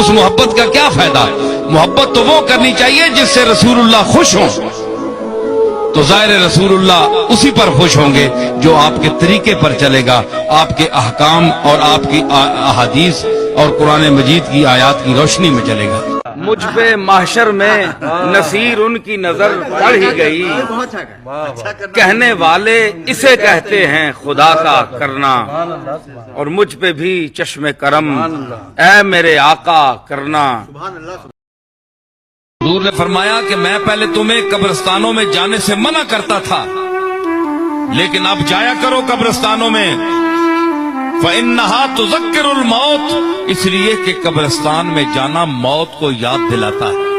اس محبت کا کیا فائدہ؟ محبت تو وہ کرنی چاہیے جس سے رسول اللہ خوش ہوں، تو ظاہر رسول اللہ اسی پر خوش ہوں گے جو آپ کے طریقے پر چلے گا، آپ کے احکام اور آپ کی احادیث اور قرآن مجید کی آیات کی روشنی میں چلے گا۔ مجھ پہ محشر میں نصیر ان کی نظر پڑ ہی گئی، کہنے والے اسے کہتے ہیں خدا کا کرنا، اور مجھ پہ بھی چشم کرم اے میرے آقا کرنا۔ حضور نے فرمایا کہ میں پہلے تمہیں قبرستانوں میں جانے سے منع کرتا تھا، لیکن اب جایا کرو قبرستانوں میں، فَإِنَّهَا تُذَكِّرُ الْمَوْتِ، اس لیے کہ قبرستان میں جانا موت کو یاد دلاتا ہے۔